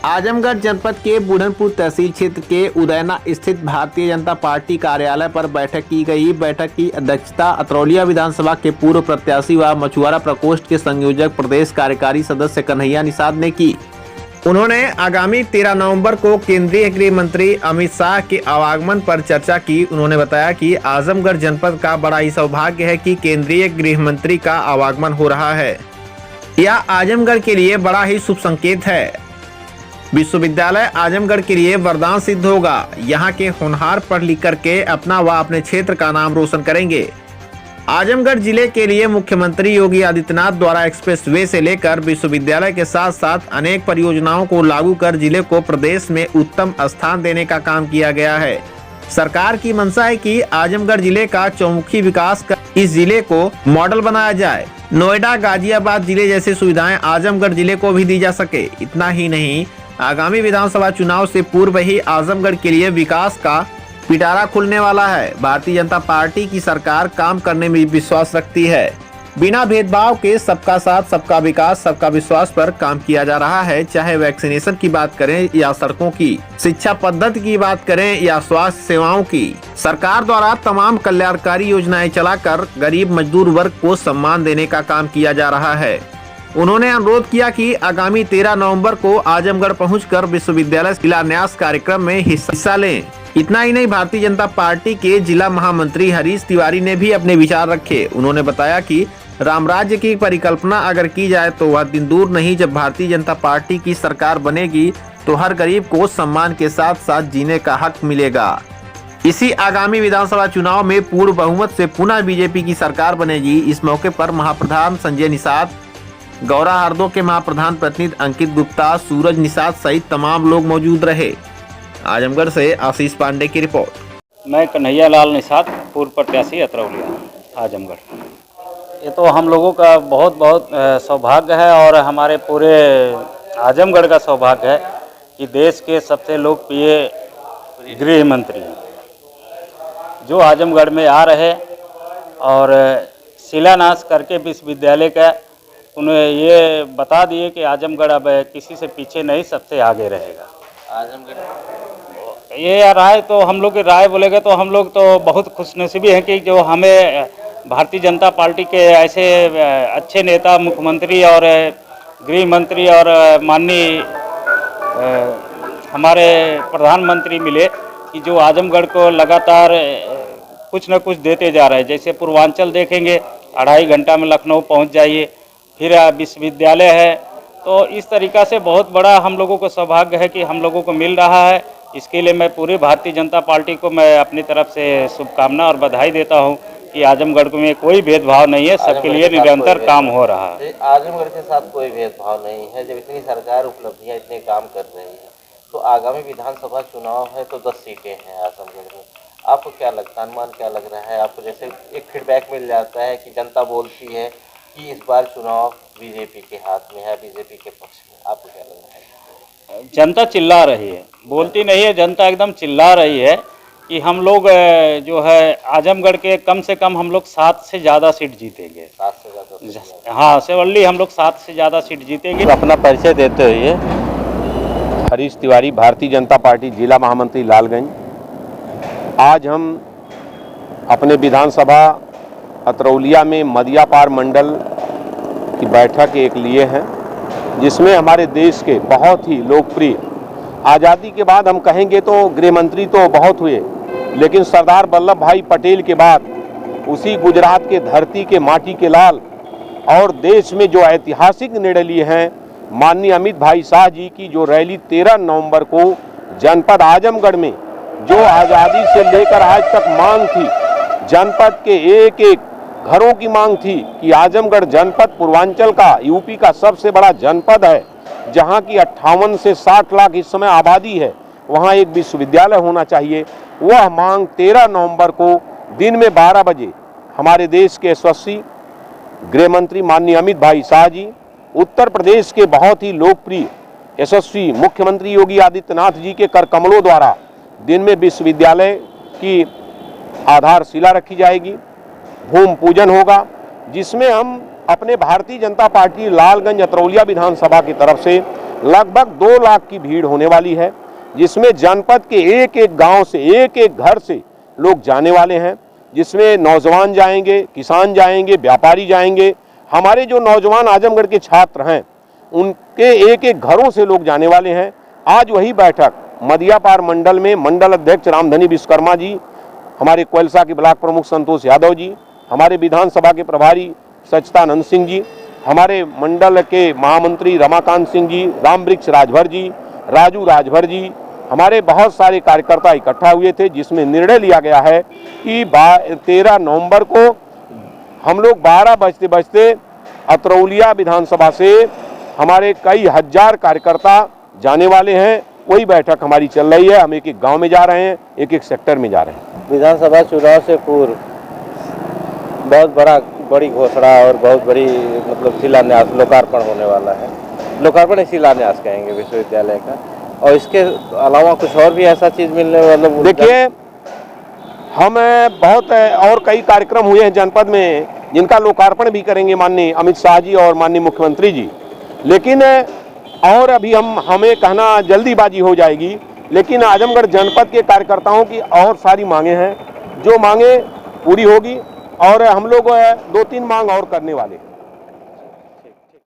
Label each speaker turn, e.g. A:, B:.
A: आजमगढ़ जनपद के बुढ़नपुर तहसील क्षेत्र के उदैना स्थित भारतीय जनता पार्टी कार्यालय पर बैठक की गई। बैठक की अध्यक्षता अतरौलिया विधानसभा के पूर्व प्रत्याशी व मछुआरा प्रकोष्ठ के संयोजक प्रदेश कार्यकारी सदस्य कन्हैया निषाद ने की। उन्होंने आगामी 13 नवंबर को केंद्रीय गृह मंत्री अमित शाह के आवागमन पर चर्चा की। उन्होंने बताया कि आजमगढ़ जनपद का बड़ा ही सौभाग्य है कि केंद्रीय गृह मंत्री का आवागमन हो रहा है। यह आजमगढ़ के लिए बड़ा ही शुभ संकेत है। विश्वविद्यालय आजमगढ़ के लिए वरदान सिद्ध होगा। यहाँ के होनहार पढ़ लिख करके अपना व अपने क्षेत्र का नाम रोशन करेंगे। आजमगढ़ जिले के लिए मुख्यमंत्री योगी आदित्यनाथ द्वारा एक्सप्रेसवे से लेकर विश्वविद्यालय के साथ साथ अनेक परियोजनाओं को लागू कर जिले को प्रदेश में उत्तम स्थान देने का काम किया गया है। सरकार की मंशा है कि आजमगढ़ जिले का चौमुखी विकास कर इस जिले को मॉडल बनाया जाए। नोएडा, गाजियाबाद जिले जैसी सुविधाएं आजमगढ़ जिले को भी दी जा सके। इतना ही नहीं, आगामी विधानसभा चुनाव से पूर्व ही आजमगढ़ के लिए विकास का पिटारा खुलने वाला है। भारतीय जनता पार्टी की सरकार काम करने में विश्वास रखती है। बिना भेदभाव के सबका साथ, सबका विकास, सबका विश्वास पर काम किया जा रहा है। चाहे वैक्सीनेशन की बात करें या सड़कों की, शिक्षा पद्धति की बात करें या स्वास्थ्य सेवाओं की, सरकार द्वारा तमाम कल्याणकारी योजनाएं चलाकर गरीब मजदूर वर्ग को सम्मान देने का काम किया जा रहा है। उन्होंने अनुरोध किया कि आगामी 13 नवंबर को आजमगढ़ पहुंचकर विश्वविद्यालय शिलान्यास कार्यक्रम में हिस्सा लें। इतना ही नहीं, भारतीय जनता पार्टी के जिला महामंत्री हरीश तिवारी ने भी अपने विचार रखे। उन्होंने बताया कि राम राज्य की परिकल्पना अगर की जाए तो वह दिन दूर नहीं जब भारतीय जनता पार्टी की सरकार बनेगी तो हर गरीब को सम्मान के साथ साथ जीने का हक मिलेगा। इसी आगामी विधानसभा चुनाव में पूर्ण बहुमत से पुनः बीजेपी की सरकार बनेगी। इस मौके पर महाप्रधान संजय निषाद, गौरा हरदो के महाप्रधान प्रतिनिधि अंकित गुप्ता, सूरज निषाद सहित तमाम लोग मौजूद रहे। आजमगढ़ से आशीष पांडे की रिपोर्ट।
B: मैं कन्हैया लाल निषाद, पूर्व प्रत्याशी अतरौलिया आजमगढ़। ये तो हम लोगों का बहुत बहुत सौभाग्य है और हमारे पूरे आजमगढ़ का सौभाग्य है कि देश के सबसे लोकप्रिय गृह मंत्री जो आजमगढ़ में आ रहे और शिलान्यास करके विश्वविद्यालय का उन्हें ये बता दिए कि आजमगढ़ अब किसी से पीछे नहीं, सबसे आगे रहेगा। आजमगढ़ ये राय तो हम लोग की राय बोलेगा तो हम लोग तो बहुत खुशनसीबी हैं कि जो हमें भारतीय जनता पार्टी के ऐसे अच्छे नेता, मुख्यमंत्री और गृह मंत्री और माननीय हमारे प्रधानमंत्री मिले कि जो आजमगढ़ को लगातार कुछ न कुछ देते जा रहे हैं। जैसे पूर्वांचल देखेंगे, 2.5 घंटा में लखनऊ पहुंच जाइए, फिर विश्वविद्यालय है। तो इस तरीक़ा से बहुत बड़ा हम लोगों को सौभाग्य है कि हम लोगों को मिल रहा है। इसके लिए मैं पूरी भारतीय जनता पार्टी को मैं अपनी तरफ से शुभकामना और बधाई देता हूं कि आजमगढ़ में कोई भेदभाव नहीं है, सबके लिए निरंतर काम हो रहा है।
C: आजमगढ़ के साथ कोई भेदभाव नहीं है। जब इतनी सरकार उपलब्धियां, इतने काम कर रही है तो आगामी विधानसभा चुनाव है तो 10 सीटें हैं आजमगढ़ में। आपको क्या लगता है, अनुमान क्या लग रहा है आपको? जैसे एक फीडबैक मिल जाता है कि जनता बोलती है कि इस बार चुनाव बीजेपी के हाथ में है, बीजेपी के पक्ष में, आपको क्या लग रहा है?
B: जनता चिल्ला रही है, बोलती नहीं है, जनता एकदम चिल्ला रही है कि हम लोग जो है आजमगढ़ के कम से कम हम लोग 7 से ज़्यादा सीट जीतेंगे।
C: 7 से ज़्यादा?
B: हाँ, सेवल्ली हम लोग 7 से ज़्यादा सीट जीतेंगे।
D: अपना परिचय देते हुए हरीश तिवारी, भारतीय जनता पार्टी जिला महामंत्री लालगंज। आज हम अपने विधानसभा अतरौलिया में मदियापार मंडल की बैठक एक लिए हैं, जिसमें हमारे देश के बहुत ही लोकप्रिय, आज़ादी के बाद हम कहेंगे तो गृह मंत्री तो बहुत हुए, लेकिन सरदार वल्लभ भाई पटेल के बाद उसी गुजरात के धरती के माटी के लाल और देश में जो ऐतिहासिक निर्णय लिए हैं, माननीय अमित भाई शाह जी की जो रैली 13 नवंबर को जनपद आजमगढ़ में जो आज़ादी से लेकर आज तक मांग थी, जनपद के एक एक घरों की मांग थी कि आजमगढ़ जनपद पूर्वांचल का, यूपी का सबसे बड़ा जनपद है, जहां की 58 से 60 लाख इस समय आबादी है, वहां एक विश्वविद्यालय होना चाहिए। वह मांग 13 नवंबर को दिन में 12 बजे हमारे देश के यशस्वी गृह मंत्री माननीय अमित भाई शाह जी, उत्तर प्रदेश के बहुत ही लोकप्रिय यशस्वी मुख्यमंत्री योगी आदित्यनाथ जी के कर कमलों द्वारा दिन में विश्वविद्यालय की आधारशिला रखी जाएगी, भूमि पूजन होगा, जिसमें हम अपने भारतीय जनता पार्टी लालगंज अतरौलिया विधानसभा की तरफ से लगभग 2 लाख की भीड़ होने वाली है, जिसमें जनपद के एक एक गांव से, एक एक घर से लोग जाने वाले हैं, जिसमें नौजवान जाएंगे, किसान जाएंगे, व्यापारी जाएंगे। हमारे जो नौजवान आजमगढ़ के छात्र हैं उनके एक एक घरों से लोग जाने वाले हैं। आज वही बैठक मदियापार मंडल में मंडल अध्यक्ष रामधनी विश्वकर्मा जी, हमारे कोयलसा के ब्लॉक प्रमुख संतोष यादव जी, हमारे विधानसभा के प्रभारी सच्चिदानंद सिंह जी, हमारे मंडल के महामंत्री रमाकांत सिंह जी, रामवृक्ष राजभर जी, राजू राजभर जी, हमारे बहुत सारे कार्यकर्ता इकट्ठा हुए थे, जिसमें निर्णय लिया गया है कि 13 नवंबर को हम लोग 12 बजते अतरौलिया विधानसभा से हमारे कई हजार कार्यकर्ता जाने वाले हैं। वही बैठक हमारी चल रही है। हम एक एक गांव में जा रहे हैं, एक एक सेक्टर में जा रहे हैं।
C: विधानसभा चुनाव से पूर्व बहुत बड़ी घोषणा और बहुत बड़ी मतलब शिलान्यास लोकार्पण होने वाला है। लोकार्पण शिलान्यास कहेंगे विश्वविद्यालय का, और इसके अलावा कुछ और भी ऐसा चीज़ मिलने मतलब
D: देखिए, हम बहुत और कई कार्यक्रम हुए हैं जनपद में जिनका लोकार्पण भी करेंगे माननीय अमित शाह जी और माननीय मुख्यमंत्री जी, लेकिन और अभी हमें कहना जल्दीबाजी हो जाएगी। लेकिन आजमगढ़ जनपद के कार्यकर्ताओं की और सारी मांगे हैं, जो मांगे पूरी होगी, और हम लोग 2-3 मांग और करने वाले हैं।